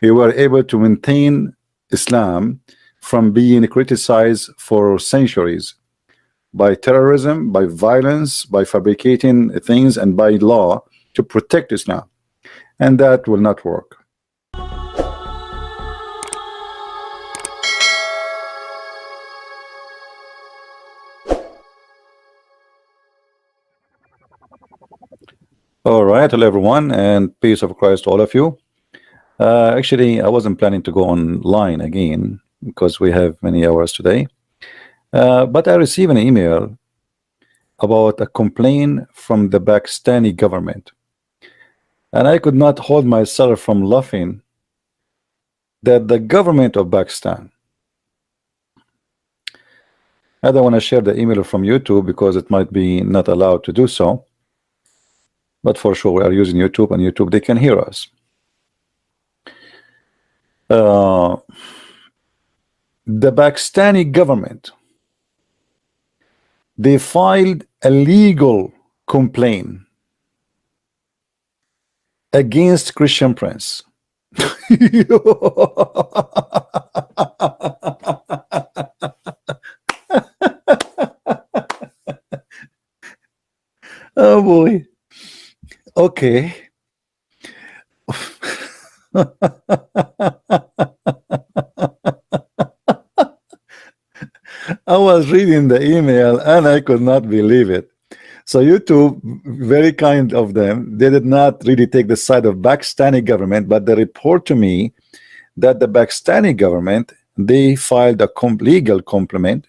we were able to maintain Islam from being criticized for centuries by terrorism, by violence, by fabricating things, and by law to protect Islam. And that will not work. All right, hello everyone, and peace of Christ to all of you. Actually, I wasn't planning to go online again because we have many hours today. But I received an email about a complaint from the Pakistani government. And I could not hold myself from laughing that the government of Pakistan, I don't want to share the email from YouTube because it might be not allowed to do so. But for sure, we are using YouTube, and YouTube, they can hear us. The Pakistani government, they filed a legal complaint against Christian Prince. Oh boy. Okay. I was reading the email and I could not believe it. So YouTube, very kind of them, they did not really take the side of Pakistani government, but they report to me that the Pakistani government, they filed a legal complaint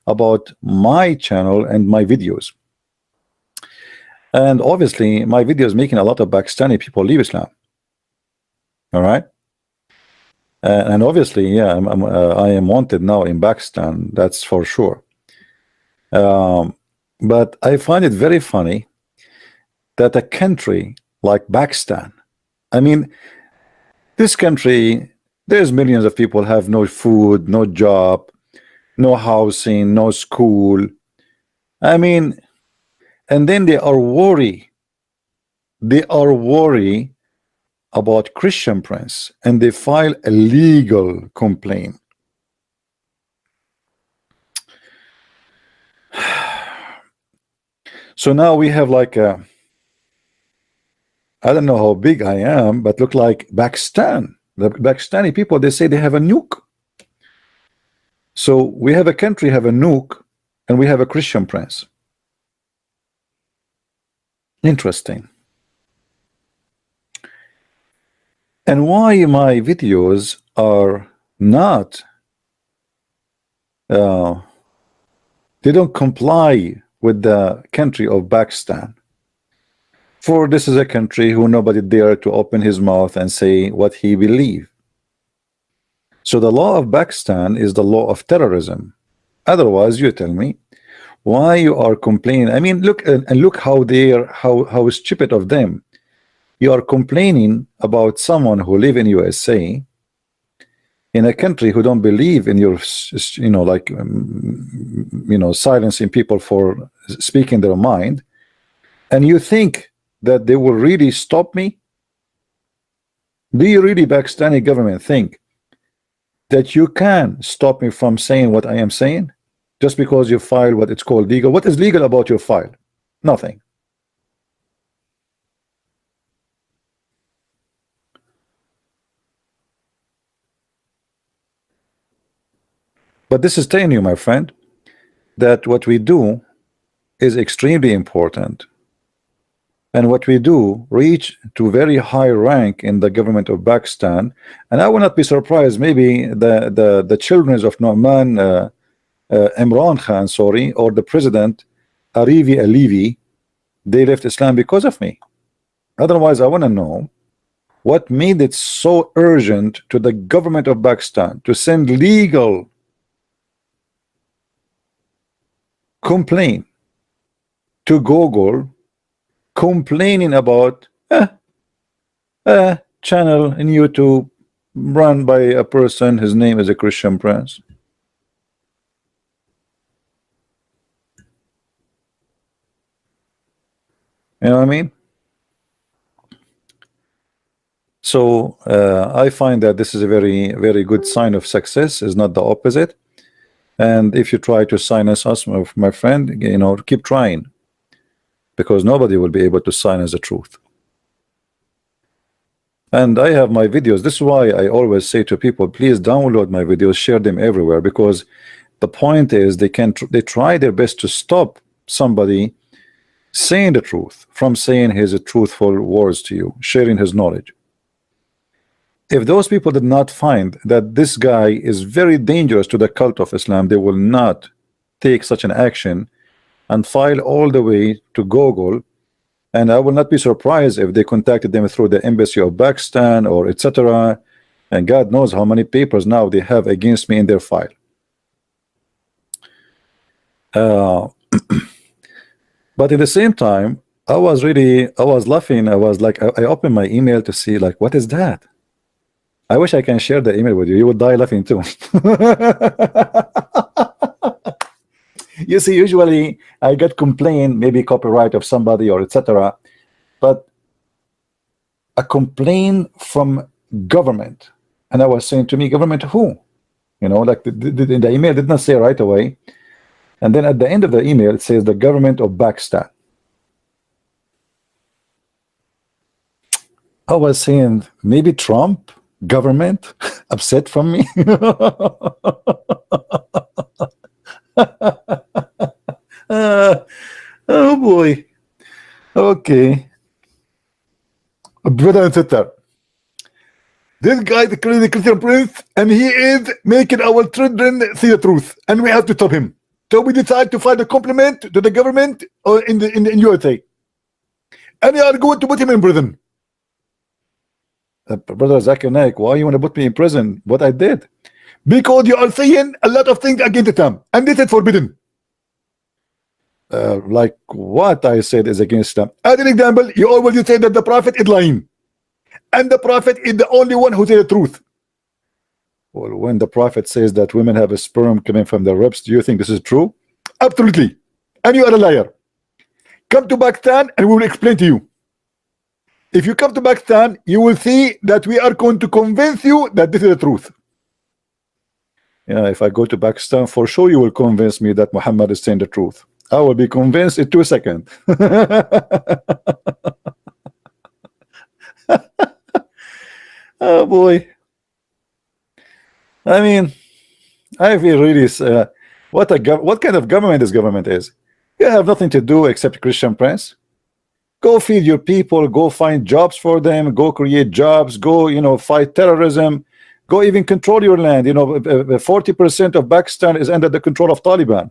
about my channel and my videos. And obviously my video is making a lot of Pakistani people leave Islam. All right. And obviously, yeah, I am wanted now in Pakistan, that's for sure. But I find it very funny that a country like Pakistan, I mean, this country, there's millions of people have no food, no job, no housing, no school. I mean, and then they are worried about Christian Prince, and they file a legal complaint. So now we have like a, I don't know how big I am, but look like Pakistan. The Pakistani people, they say they have a nuke. So we have a country have a nuke, and we have a Christian Prince. Interesting. And why my videos are not, they don't comply with the country of Pakistan. For this is a country who nobody dare to open his mouth and say what he believes. So the law of Pakistan is the law of terrorism. Otherwise, you tell me why you are complaining. I mean, look and look how they're how stupid of them. You are complaining about someone who live in USA, in a country who don't believe in your, you know, like, you know, silencing people for speaking their mind, and you think that they will really stop me? Do you really, Pakistani government, think that you can stop me from saying what I am saying just because you file what it's called legal? What is legal about your file? Nothing. But this is telling you, my friend, that what we do is extremely important, and what we do reach to very high rank in the government of Pakistan. And I will not be surprised, maybe the children of Nu'man Imran Khan, sorry, or the president Arivi Alivi, they left Islam because of me. Otherwise, I want to know what made it so urgent to the government of Pakistan to send legal complaint to Google, complaining about a channel in YouTube run by a person, his name is a Christian Prince. You know what I mean? So I find that this is a very, very good sign of success, is not the opposite. And if you try to silence us, my friend, you know, keep trying, because nobody will be able to silence the truth. And I have my videos. This is why I always say to people, please download my videos, share them everywhere, because the point is they try their best to stop somebody saying the truth from saying his truthful words to you, sharing his knowledge. If those people did not find that this guy is very dangerous to the cult of Islam, they will not take such an action and file all the way to Google. And I will not be surprised if they contacted them through the embassy of Pakistan or etc. And God knows how many papers now they have against me in their file. But at the same time, I was laughing. I was like, I opened my email to see, like, what is that? I wish I can share the email with you. You would die laughing too. You see, usually I get complaint, maybe copyright of somebody or etc. But a complaint from government, and I was saying to me, government who? You know, like the email did not say right away. And then at the end of the email, it says the government of Pakistan. I was saying, maybe Trump government upset from me. Oh boy. Okay. Brother and sister, this guy is the Christian prince, and he is making our children see the truth, and we have to stop him. So we decide to file a complaint to the government in USA, and they are going to put him in prison. Brother Zakir Naik, why you want to put me in prison? What I did? Because you are saying a lot of things against Islam, and this is forbidden. Like what I said is against Islam. As an example, you always say that the prophet is lying, and the prophet is the only one who says the truth. Well, when the prophet says that women have a sperm coming from their ribs, do you think this is true? Absolutely. And you are a liar. Come to Pakistan and we will explain to you. If you come to Pakistan, you will see that we are going to convince you that this is the truth. Yeah, if I go to Pakistan, for sure you will convince me that Muhammad is saying the truth. I will be convinced in 2 seconds. Oh boy. I mean, I feel really what kind of government this government is. You have nothing to do except Christian prince. Go feed your people, go find jobs for them, go create jobs, go, you know, fight terrorism, go even control your land. You know, 40% of Pakistan is under the control of Taliban.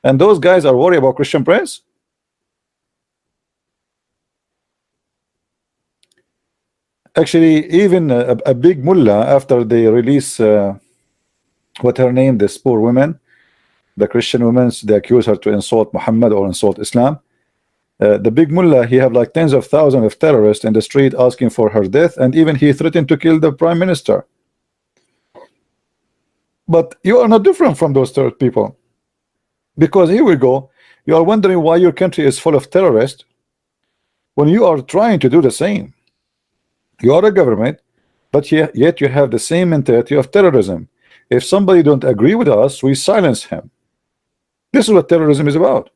And those guys are worried about Christian prince? Actually, even a big mullah, after they release what her name, this poor woman, the Christian woman, they accuse her to insult Muhammad or insult Islam. The big mullah, he have like tens of thousands of terrorists in the street asking for her death, and even he threatened to kill the prime minister. But you are not different from those people, because here we go, you are wondering why your country is full of terrorists when you are trying to do the same. You are a government, but yet you have the same mentality of terrorism. If somebody don't agree with us, we silence him. This is what terrorism is about.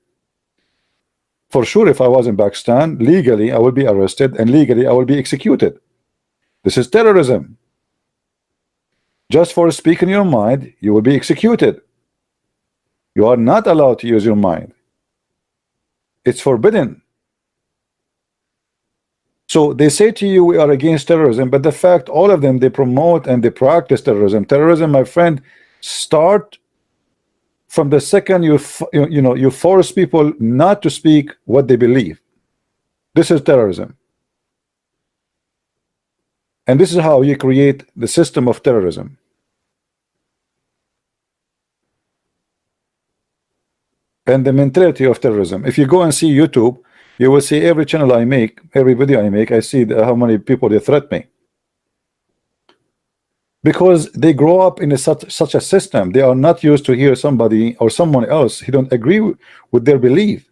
For sure, if I was in Pakistan, legally I will be arrested and legally I will be executed. This is terrorism. Just for speaking your mind, you will be executed. You are not allowed to use your mind. It's forbidden. So they say to you, we are against terrorism, but the fact, all of them, they promote and they practice terrorism. Terrorism, my friend, start from the second you force people not to speak what they believe. This is terrorism. And this is how you create the system of terrorism. And the mentality of terrorism. If you go and see YouTube, you will see every channel I make, every video I make, I see how many people they threaten me. Because they grow up in such a system. They are not used to hear somebody or someone else who don't agree with their belief.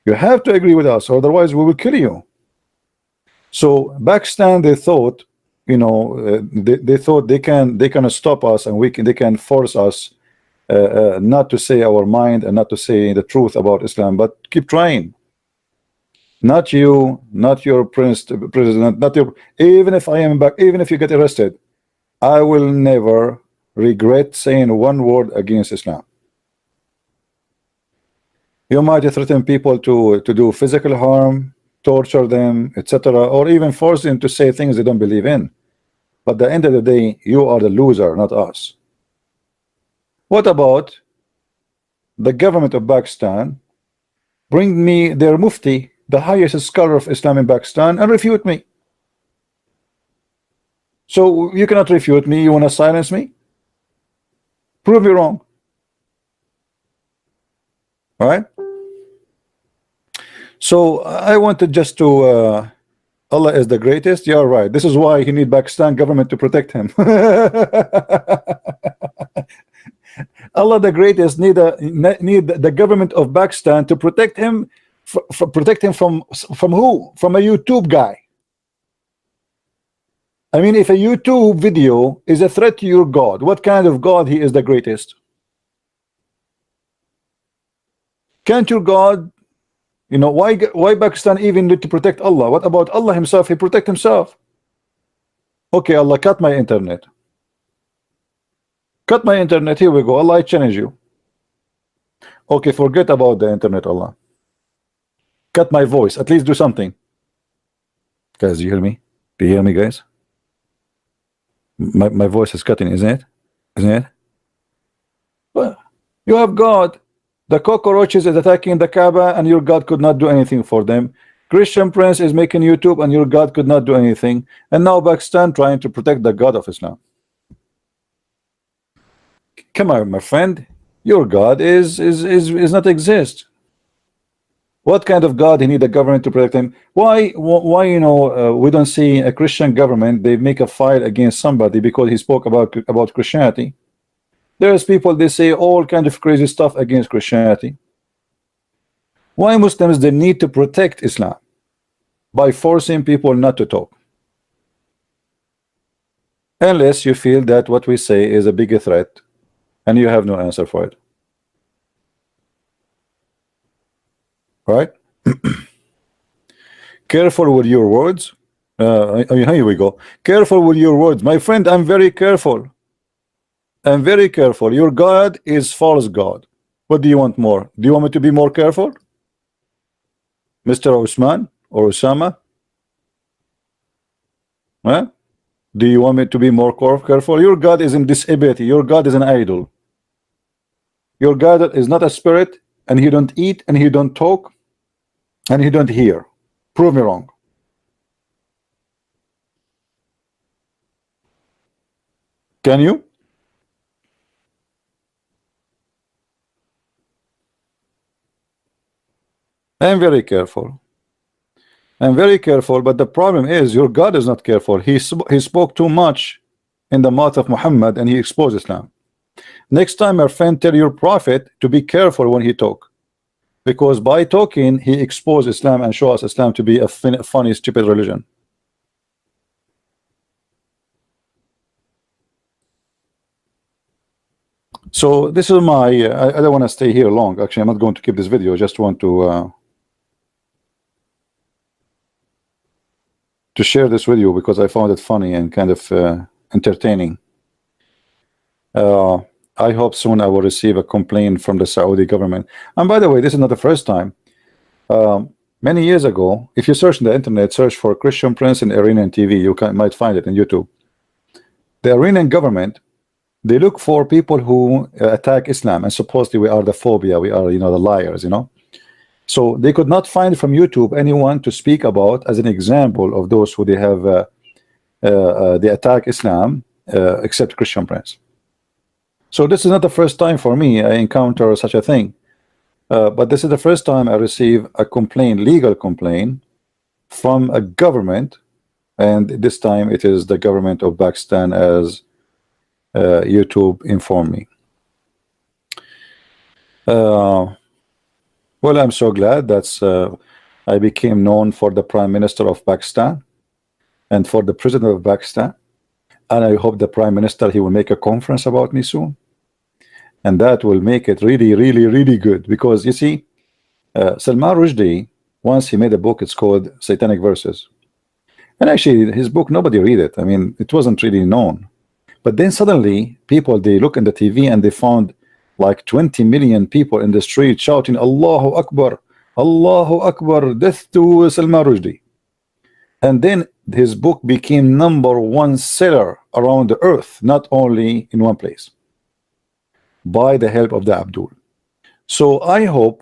You have to agree with us, otherwise we will kill you. So Pakistan, they thought, you know, they thought they can stop us, and they can force us not to say our mind and not to say the truth about Islam. But keep trying. Not you, not your president, not your. Even if I am back, even if you get arrested, I will never regret saying one word against Islam. You might threaten people to do physical harm, torture them, etc., or even force them to say things they don't believe in. But at the end of the day, you are the loser, not us. What about the government of Pakistan? Bring me their mufti, the highest scholar of Islam in Pakistan, and refute me. So you cannot refute me. You want to silence me? Prove me wrong. All right. So I wanted just to Allah is the greatest. You're right. This is why he need Pakistan government to protect him. Allah the greatest need the government of Pakistan to protect him. Protect him from who? From a YouTube guy. I mean, if a YouTube video is a threat to your God, what kind of God he is the greatest? Can't your God, you know, why Pakistan even need to protect Allah? What about Allah himself? He protect himself. Okay, Allah, cut my internet. Cut my internet. Here we go. Allah, I challenge you. Okay, forget about the internet, Allah. Cut my voice. At least do something. Guys, do you hear me? Do you hear me, guys? My voice is cutting, isn't it? Isn't it? Well, you have God. The cockroaches is attacking the Kaaba, and your God could not do anything for them. Christian Prince is making YouTube, and your God could not do anything. And now Pakistan trying to protect the God of Islam. Come on, my friend. Your God is not exist. What kind of God he need the government to protect him? Why you know we don't see a Christian government they make a fight against somebody because he spoke about Christianity? There's people they say all kind of crazy stuff against Christianity. Why Muslims they need to protect Islam by forcing people not to talk? Unless you feel that what we say is a bigger threat and you have no answer for it. Right? Careful with your words. Here we go. Careful with your words. My friend, I'm very careful. I'm very careful. Your God is false God. What do you want more? Do you want me to be more careful? Mr. Usman or Osama? Huh? Do you want me to be more careful? Your God is in disability. Your God is an idol. Your God is not a spirit, and he don't eat, and he don't talk, and he don't hear. Prove me wrong. Can you? I'm very careful. I'm very careful, but the problem is your God is not careful. He spoke too much in the mouth of Muhammad, and he exposed Islam. Next time, our friend, tell your prophet to be careful when he talk, because by talking he exposed Islam and show us Islam to be a funny, stupid religion. So this is my I don't want to stay here long. Actually, I'm not going to keep this video. I just want to share this with you because I found it funny and kind of entertaining. I hope soon I will receive a complaint from the Saudi government. And by the way, this is not the first time. Many years ago, if you search in the internet, search for Christian Prince and Iranian TV, you might find it in YouTube. The Iranian government, they look for people who attack Islam, and supposedly we are the phobia, we are, you know, the liars, you know. So they could not find from YouTube anyone to speak about as an example of those who they have they attack Islam except Christian Prince. So this is not the first time for me I encounter such a thing, but this is the first time I receive a complaint, legal complaint from a government, and this time it is the government of Pakistan, as YouTube informed me. Well, I'm so glad that's I became known for the Prime Minister of Pakistan. and for the president of Pakistan. And I hope the prime minister, he will make a conference about me soon, and that will make it really, really, really good. Because you see, Salman Rushdie, once he made a book, it's called Satanic Verses, and actually his book, nobody read it. I mean, it wasn't really known. But then suddenly people, they look in the TV and they found like 20 million people in the street shouting Allahu Akbar, Allahu Akbar, death to Salman Rushdie. And then his book became #1 seller around the earth, not only in one place, by the help of the Abdul. So I hope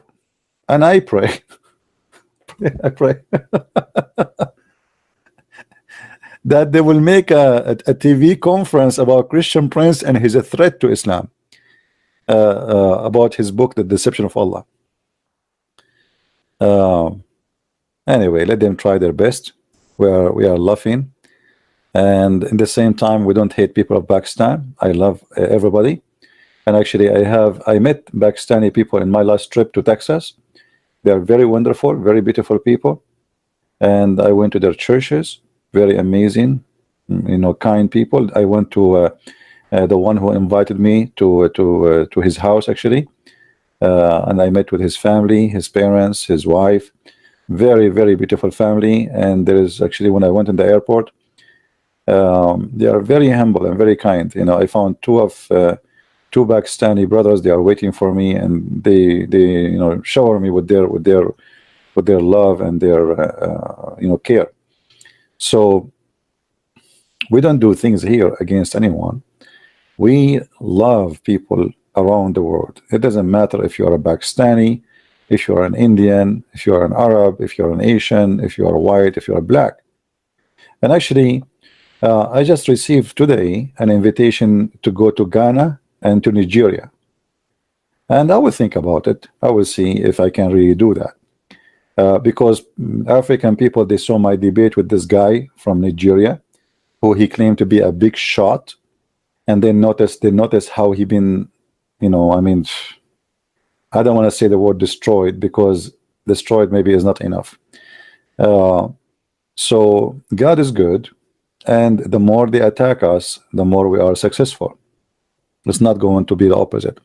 and I pray I pray that they will make a TV conference about Christian Prince and his threat to Islam, about his book, The Deception of Allah. Anyway, let them try their best. We are laughing, and in the same time, we don't hate people of Pakistan. I love everybody, and actually, I met Pakistani people in my last trip to Texas. They are very wonderful, very beautiful people, and I went to their churches. Very amazing, you know, kind people. I went to the one who invited me to his house actually, and I met with his family, his parents, his wife. Very, very beautiful family. And there is actually, when I went in the airport, they are very humble and very kind. You know, I found two Pakistani brothers. They are waiting for me, and they you know, shower me with their love and their you know, care. So we don't do things here against anyone. We love people around the world. It doesn't matter if you're a Pakistani, if you're an Indian, if you're an Arab, if you're an Asian, if you're white, if you're black. And actually, I just received today an invitation to go to Ghana and to Nigeria. And I will think about it. I will see if I can really do that. Because African people, they saw my debate with this guy from Nigeria, who he claimed to be a big shot, and they noticed how he been, you know, I mean, I don't want to say the word destroyed, because destroyed maybe is not enough. So God is good, and the more they attack us, the more we are successful. It's not going to be the opposite.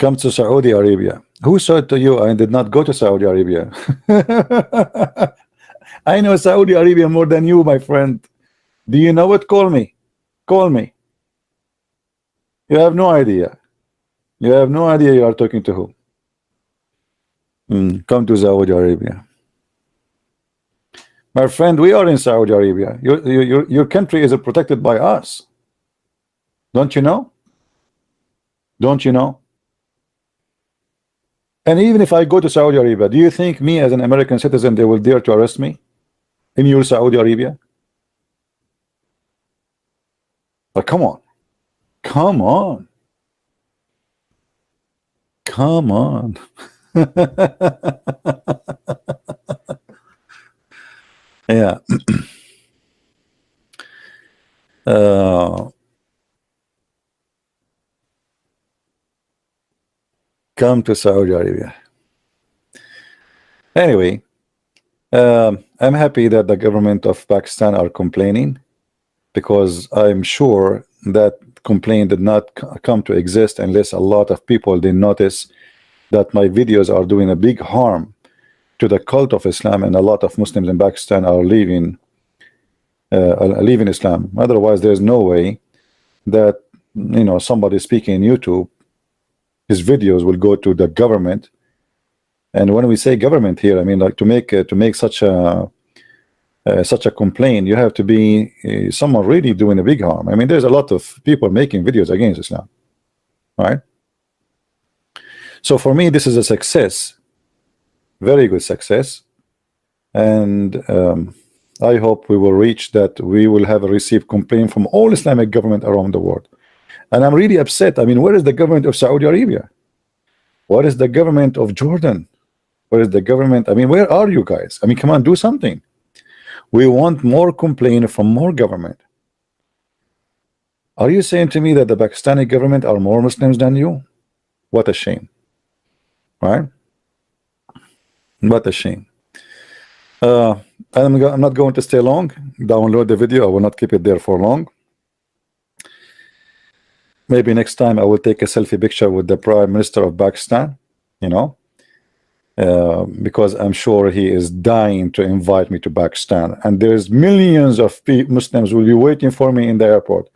Come to Saudi Arabia. Who said to you I did not go to Saudi Arabia? I know Saudi Arabia more than you, my friend. Do you know it? Call me. Call me. You have no idea. You have no idea you are talking to who. Come to Saudi Arabia. My friend, we are in Saudi Arabia. Your country is protected by us. Don't you know? Don't you know? And even if I go to Saudi Arabia, do you think me as an American citizen, they will dare to arrest me in your Saudi Arabia? But come on. Come on. Come on. Yeah. Come to Saudi Arabia. Anyway, I'm happy that the government of Pakistan are complaining, because I'm sure that complaint did not come to exist unless a lot of people they notice that my videos are doing a big harm to the cult of Islam, and a lot of Muslims in Pakistan are leaving Islam. Otherwise, there's no way that, you know, somebody speaking in YouTube, his videos will go to the government. And when we say government here, I mean, like, to make such a complaint, you have to be someone really doing a big harm. I mean, there's a lot of people making videos against Islam, right? So for me, this is a success, very good success, and I hope we will reach that. We will have a received complaint from all Islamic government around the world. And I'm really upset. I mean, where is the government of Saudi Arabia? What is the government of Jordan? Where is the government? I mean, where are you guys? I mean, come on, do something. We want more complaint from more government. Are you saying to me that the Pakistani government are more Muslims than you? What a shame, right? What a shame. I'm not going to stay long. Download the video. I will not keep it there for long. Maybe next time I will take a selfie picture with the Prime Minister of Pakistan, you know, because I'm sure he is dying to invite me to Pakistan. And there's millions of Muslims will be waiting for me in the airport.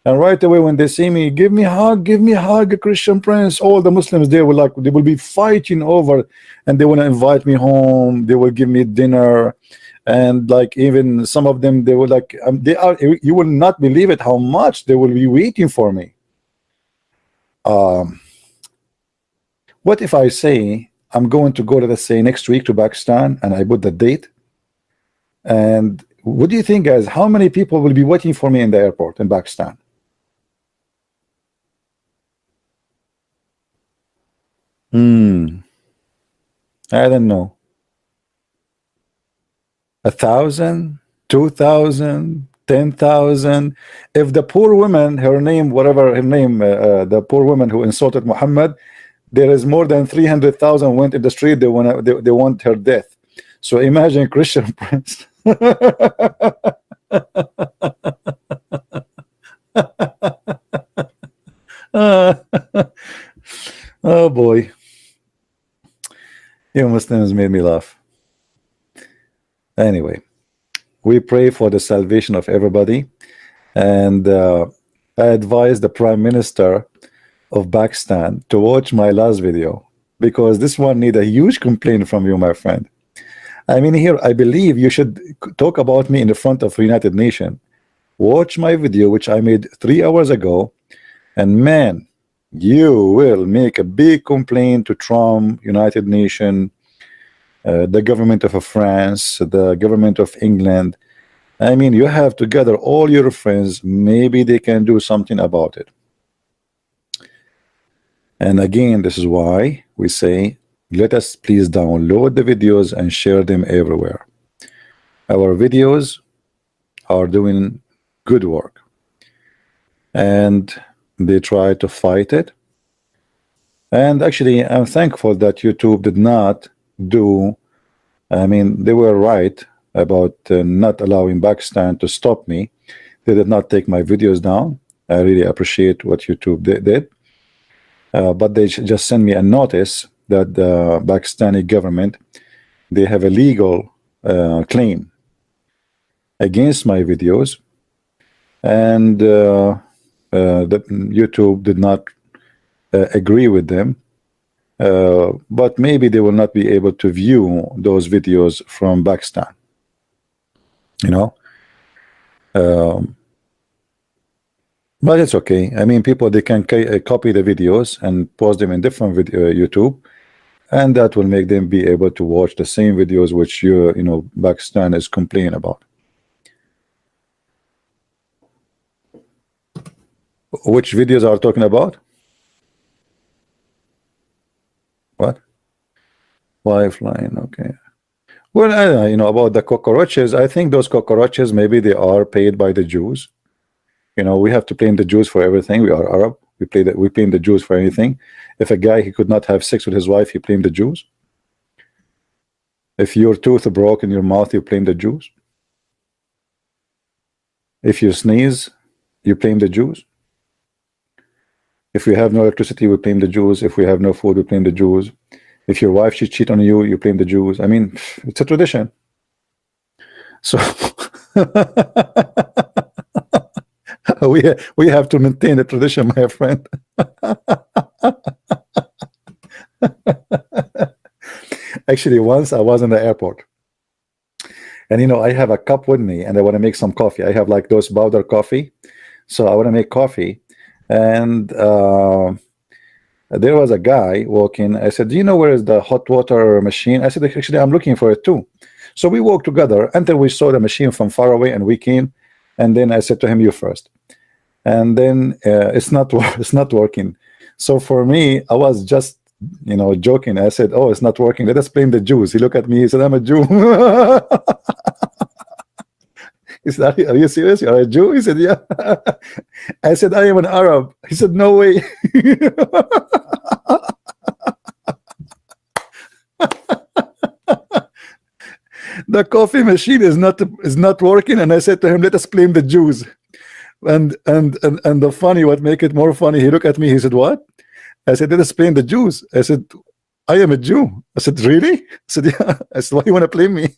And right away when they see me, give me a hug, Christian Prince. All the Muslims there will they will be fighting over, and they want to invite me home. They will give me dinner, and like even some of them, they will you will not believe it how much they will be waiting for me. What if I say I'm going to go to, let's say, next week to Pakistan, and I put the date? And what do you think, guys? How many people will be waiting for me in the airport in Pakistan? I don't know. 1,000, 2,000, 10,000. If the poor woman, her name, whatever her name, the poor woman who insulted Muhammad, there is more than 300,000 went in the street. They want her death. So imagine Christian Prince. Oh boy, you Muslims made me laugh. Anyway, we pray for the salvation of everybody, and I advise the Prime Minister of Pakistan to watch my last video, because this one need a huge complaint from you, my friend. I mean, here I believe you should talk about me in the front of the United Nations. Watch my video which I made 3 hours ago, and man, you will make a big complaint to Trump, United Nations, the government of France, the government of England. I mean, you have to gather all your friends. Maybe they can do something about it. And again, this is why we say, let us please download the videos and share them everywhere. Our videos are doing good work, and they try to fight it. And actually, I'm thankful that YouTube did not do, I mean, they were right about not allowing Pakistan to stop me. They did not take my videos down. I really appreciate what YouTube did. But they just sent me a notice that the Pakistani government, they have a legal claim against my videos, and that YouTube did not agree with them. But maybe they will not be able to view those videos from Pakistan, you know. But it's okay. I mean, people, they can copy the videos and post them in different video YouTube, and that will make them be able to watch the same videos which you know, Pakistan is complaining about. Which videos are talking about? What? Lifeline, okay. Well, you know, about the cockroaches, I think those cockroaches, maybe they are paid by the Jews. You know, we have to blame the Jews for everything. We are Arab. We blame the Jews for anything. If a guy, he could not have sex with his wife, he blamed the Jews. If your tooth broke in your mouth, you blame the Jews. If you sneeze, you blame the Jews. If we have no electricity, we blame the Jews. If we have no food, we blame the Jews. If your wife should cheat on you, you blame the Jews. I mean, it's a tradition. So we have to maintain the tradition, my friend. Actually, once I was in the airport, and you know, I have a cup with me, and I want to make some coffee. I have like those powder coffee, so I want to make coffee. And there was a guy walking. I said, do you know where is the hot water machine? I said, actually, I'm looking for it too. So we walked together until we saw the machine from far away, and we came. And then I said to him, you first. And then it's not working. So for me, I was just, you know, joking. I said, oh, it's not working. Let us blame the Jews. He looked at me. He said, I'm a Jew. He said, are you serious? You're a Jew? He said, yeah. I said, I am an Arab. He said, no way. the coffee machine is not working, and I said to him, let us blame the Jews. And the funny, what make it more funny, he looked at me, he said, what? I said, let us blame the Jews. I said, I am a Jew. I said, really? I said, yeah. I said, why you want to blame me?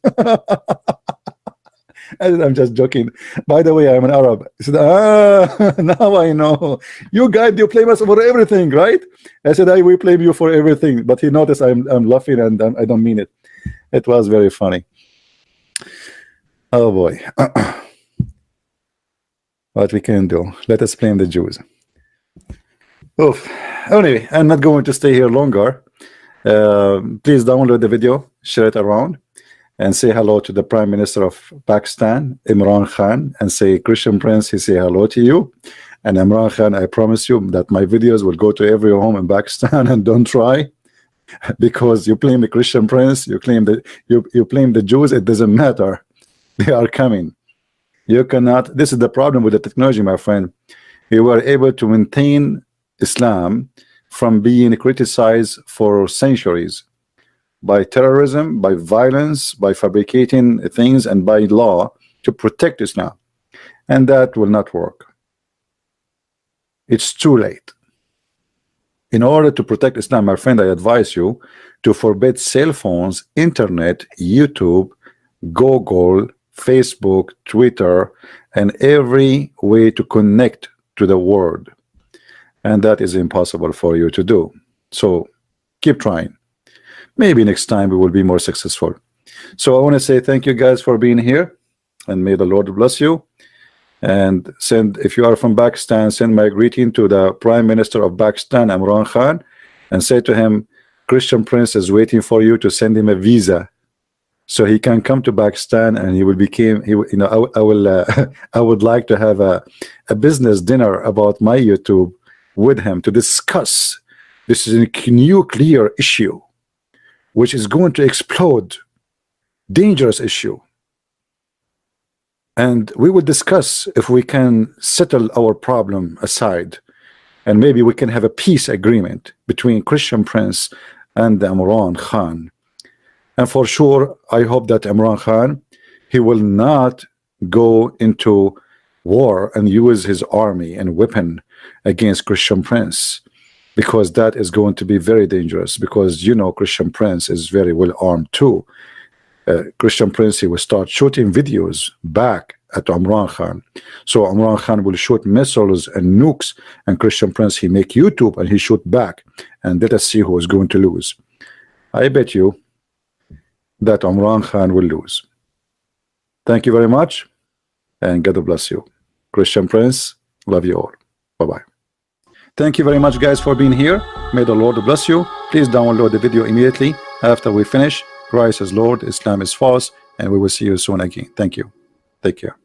I said, I'm just joking. By the way, I'm an Arab. He said, now I know. You guys, you blame us for everything, right? I said, we blame you for everything. But he noticed I'm laughing, and I don't mean it. It was very funny. Oh boy. What we can do? Let us blame the Jews. Oof. Anyway, I'm not going to stay here longer. Please download the video, share it around, and say hello to the Prime Minister of Pakistan, Imran Khan, and say, Christian Prince, he say hello to you. And Imran Khan, I promise you that my videos will go to every home in Pakistan, and don't try, because you blame the Christian Prince, you claim that you blame the Jews, it doesn't matter. They are coming. You cannot, this is the problem with the technology, my friend. You were able to maintain Islam from being criticized for centuries by terrorism, by violence, by fabricating things, and by law to protect Islam. And that will not work. It's too late. In order to protect Islam, my friend, I advise you to forbid cell phones, internet, YouTube, Google, Facebook, Twitter, and every way to connect to the world. And that is impossible for you to do. So keep trying. Maybe next time we will be more successful. So I want to say thank you guys for being here, and may the Lord bless you. And send, if you are from Pakistan, send my greeting to the Prime Minister of Pakistan, Imran Khan, and say to him, Christian Prince is waiting for you to send him a visa, so he can come to Pakistan, and he will become, you know, I would like to have a business dinner about my YouTube with him to discuss. This is a nuclear issue which is going to explode, dangerous issue, and we will discuss if we can settle our problem aside, and maybe we can have a peace agreement between Christian Prince and Imran Khan. And for sure, I hope that Imran Khan, he will not go into war and use his army and weapon against Christian Prince, because that is going to be very dangerous, because you know Christian Prince is very well armed too. Christian Prince, he will start shooting videos back at Imran Khan. So Imran Khan will shoot missiles and nukes, and Christian Prince, he make YouTube and he shoot back, and let us see who is going to lose. I bet you that Imran Khan will lose. Thank you very much, and God bless you. Christian Prince, love you all. Bye-bye. Thank you very much, guys, for being here. May the Lord bless you. Please download the video immediately after we finish. Christ is Lord, Islam is false, and we will see you soon again. Thank you. Take care.